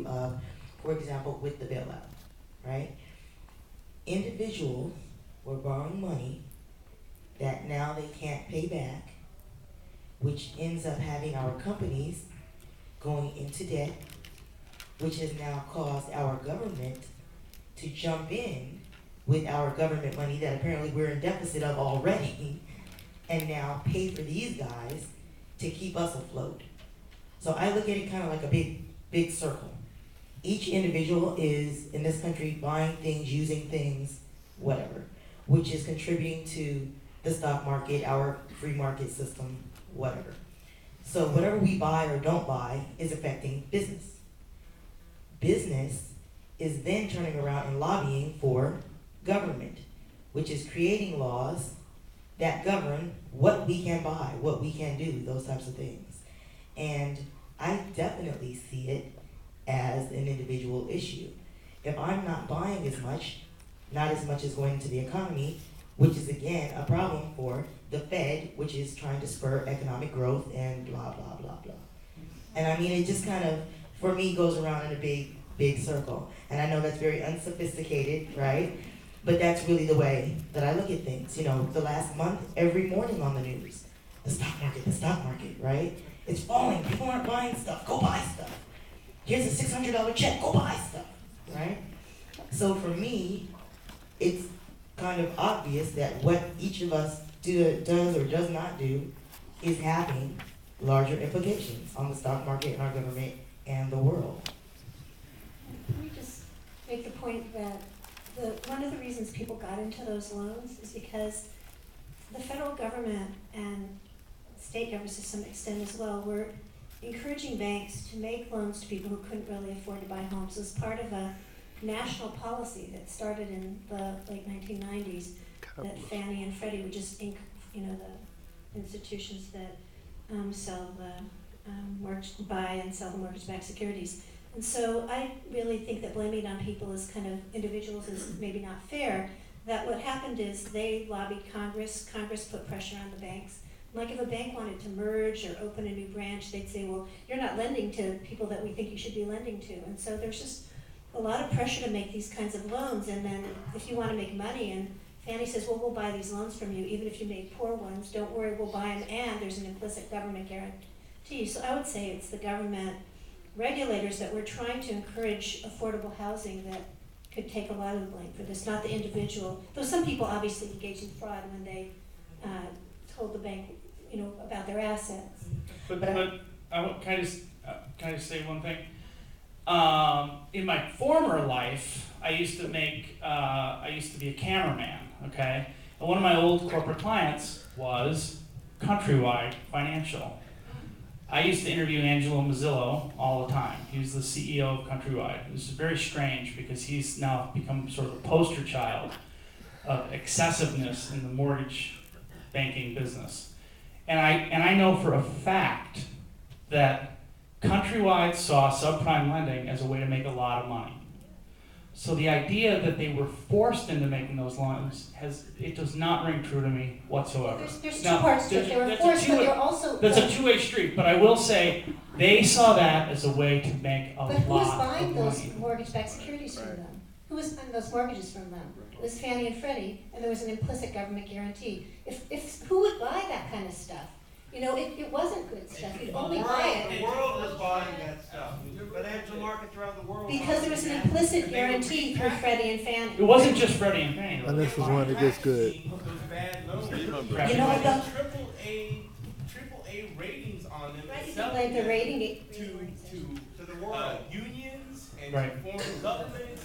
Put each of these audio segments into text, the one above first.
issue of, for example, with the bailout, right? Individuals were borrowing money that now they can't pay back, which ends up having our companies going into debt, which has now caused our government to jump in with our government money that apparently we're in deficit of already, and now pay for these guys to keep us afloat. So I look at it kind of like a big circle. Each individual is, in this country, buying things, using things, whatever, which is contributing to the stock market, our free market system, whatever. So whatever we buy or don't buy is affecting business. Business is then turning around and lobbying for government, which is creating laws that govern what we can buy, what we can do, those types of things. And I definitely see it as an individual issue. If I'm not buying as much, not as much is going into the economy, which is again a problem for the Fed, which is trying to spur economic growth and blah, blah, blah, blah. And I mean, it just kind of, for me, goes around in a big circle. And I know that's very unsophisticated, right? But that's really the way that I look at things. You know, the last month, every morning on the news, the stock market, right? It's falling, people aren't buying stuff, go buy stuff. Here's a $600 check, go buy stuff, right? So for me, it's kind of obvious that what each of us does or does not do is having larger implications on the stock market and our government and the world. Let me just make the point that one of the reasons people got into those loans is because the federal government and state governments to some extent as well were encouraging banks to make loans to people who couldn't really afford to buy homes as part of a national policy that started in the late 1990s that Fannie and Freddie were just, the institutions that buy and sell the mortgage-backed securities. And so I really think that blaming it on people as kind of individuals is maybe not fair. That what happened is they lobbied Congress put pressure on the banks. Like if a bank wanted to merge or open a new branch, they'd say, well, you're not lending to people that we think you should be lending to. And so there's just a lot of pressure to make these kinds of loans. And then if you want to make money, and Fannie says, well, we'll buy these loans from you, even if you make poor ones, don't worry, we'll buy them, and there's an implicit government guarantee. So I would say it's the government regulators that we're trying to encourage affordable housing that could take a lot of the blame for this, not the individual. Though some people obviously engaged in fraud when they told the bank, about their assets. But I want kind of say one thing. In my former life, I used to be a cameraman. Okay, and one of my old corporate clients was Countrywide Financial. I used to interview Angelo Mazzillo all the time. He was the CEO of Countrywide. It was very strange because he's now become sort of a poster child of excessiveness in the mortgage banking business. And I know for a fact that Countrywide saw subprime lending as a way to make a lot of money. So the idea that they were forced into making those loans does not ring true to me whatsoever. There's two parts to it. They were forced, but they're also... That's a two-way street, but I will say they saw that as a way to make a lot of money. But who was buying those mortgage-backed securities from them? Who was buying those mortgages from them? It was Fannie and Freddie, and there was an implicit government guarantee. Who would buy that kind of stuff? It wasn't good stuff. You'd only buy it. The world was buying that stuff. Financial markets around the world. Because there was an implicit guarantee through Freddie and Fannie. It wasn't just Freddie and Fannie. And this is when it gets good. Triple A ratings on them. Right, you can blame the rating to the world. Unions and foreign governments.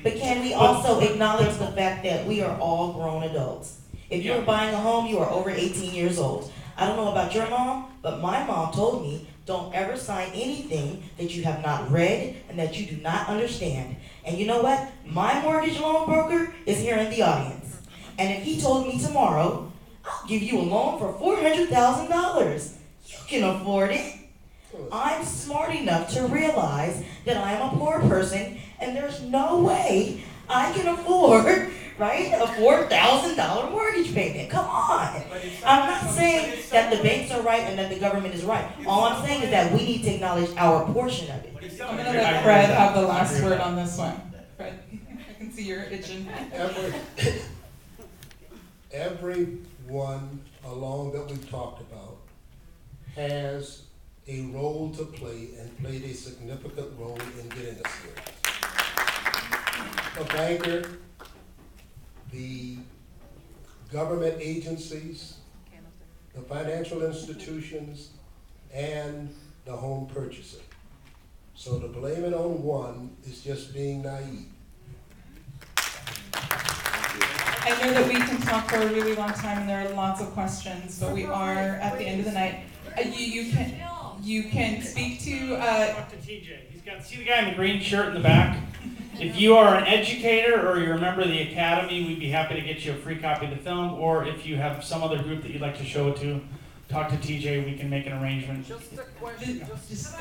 But can we also acknowledge the fact that we are all grown adults? If you're buying a home, you are over 18 years old. I don't know about your mom, but my mom told me, don't ever sign anything that you have not read and that you do not understand. And you know what? My mortgage loan broker is here in the audience. And if he told me tomorrow, I'll give you a loan for $400,000, you can afford it. I'm smart enough to realize that I am a poor person and there's no way I can afford, right, a $4,000 mortgage payment. Come on. I'm not saying that the banks are right and that the government is right. All I'm saying is that we need to acknowledge our portion of it. But it's I'm going to let Fred have the last word on this one. Fred, I can see you're itching. Everyone along that we've talked about has a role to play and played a significant role in getting us here. The banker, the government agencies, the financial institutions, and the home purchaser. So to blame it on one is just being naive. I know that we can talk for a really long time and there are lots of questions, but we are at the end of the night. You can speak to Talk to TJ. See the guy in the green shirt in the back? If you are an educator or you're a member of the academy, we'd be happy to get you a free copy of the film. Or if you have some other group that you'd like to show it to, talk to TJ. We can make an arrangement. Just a question.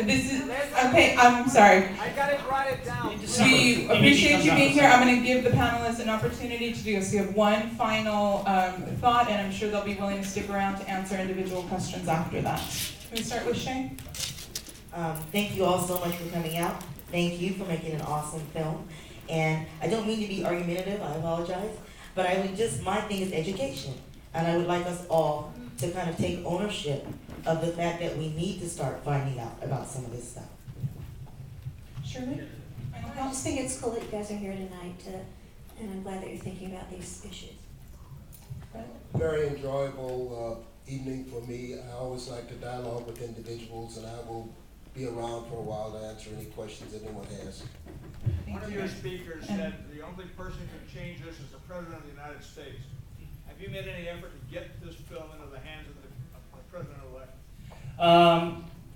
this is okay. I'm sorry. I gotta write it down. We appreciate you being here. I'm going to give the panelists an opportunity to do this. We have one final thought, and I'm sure they'll be willing to stick around to answer individual questions after that. Can we start with Shay? Thank you all so much for coming out. Thank you for making an awesome film. And I don't mean to be argumentative, I apologize, but my thing is education. And I would like us all to kind of take ownership of the fact that we need to start finding out about some of this stuff. Shirley? I just think it's cool that you guys are here tonight, and I'm glad that you're thinking about these issues. Very enjoyable evening for me. I always like to dialogue with individuals, and I will be around for a while to answer any questions anyone has. One of your speakers said the only person who can change this is the President of the United States. Have you made any effort to get this film into the hands of the President-elect?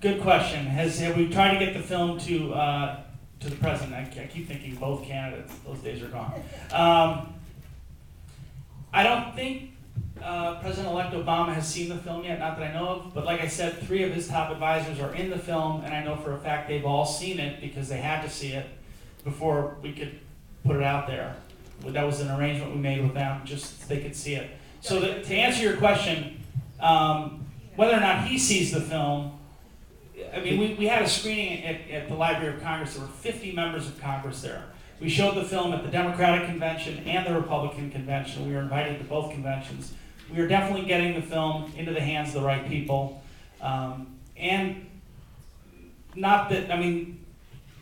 Good question. Have we tried to get the film to the president? I keep thinking both candidates. Those days are gone. I don't think President-elect Obama has seen the film yet, not that I know of, but like I said, 3 of his top advisors are in the film, and I know for a fact they've all seen it because they had to see it before we could put it out there. That was an arrangement we made with them, just so they could see it. So to answer your question, whether or not he sees the film, I mean, we had a screening at the Library of Congress. There were 50 members of Congress there. We showed the film at the Democratic Convention and the Republican Convention. We were invited to both conventions. We are definitely getting the film into the hands of the right people. And not that, I mean,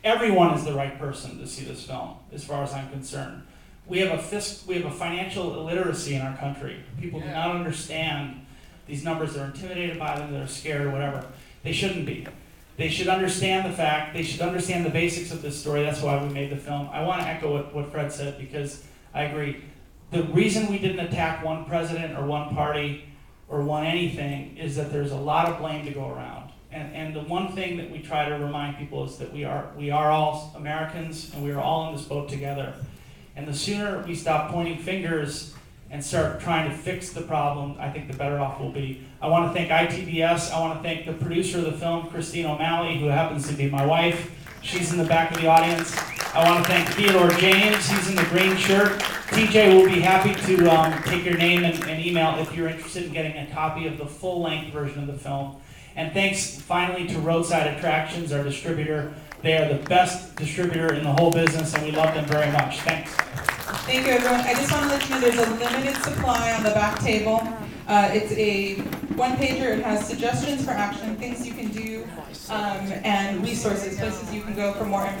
everyone is the right person to see this film, as far as I'm concerned. We have a financial illiteracy in our country. People do not understand these numbers. They're intimidated by them, they're scared or whatever. They shouldn't be. They should understand the fact, they should understand the basics of this story. That's why we made the film. I want to echo what Fred said because I agree. The reason we didn't attack one president or one party or one anything is that there's a lot of blame to go around. And the one thing that we try to remind people is that we are all Americans and we are all in this boat together. And the sooner we stop pointing fingers and start trying to fix the problem, I think the better off we'll be. I want to thank I.T.B.S. I want to thank the producer of the film, Christine O'Malley, who happens to be my wife. She's in the back of the audience. I want to thank Theodore James. He's in the green shirt. TJ will be happy to take your name and email if you're interested in getting a copy of the full-length version of the film. And thanks finally to Roadside Attractions, our distributor. They are the best distributor in the whole business, and we love them very much. Thanks. Thank you, everyone. I just want to let you know there's a limited supply on the back table. It's a one-pager. It has suggestions for action, things you can do, and resources, places you can go for more information.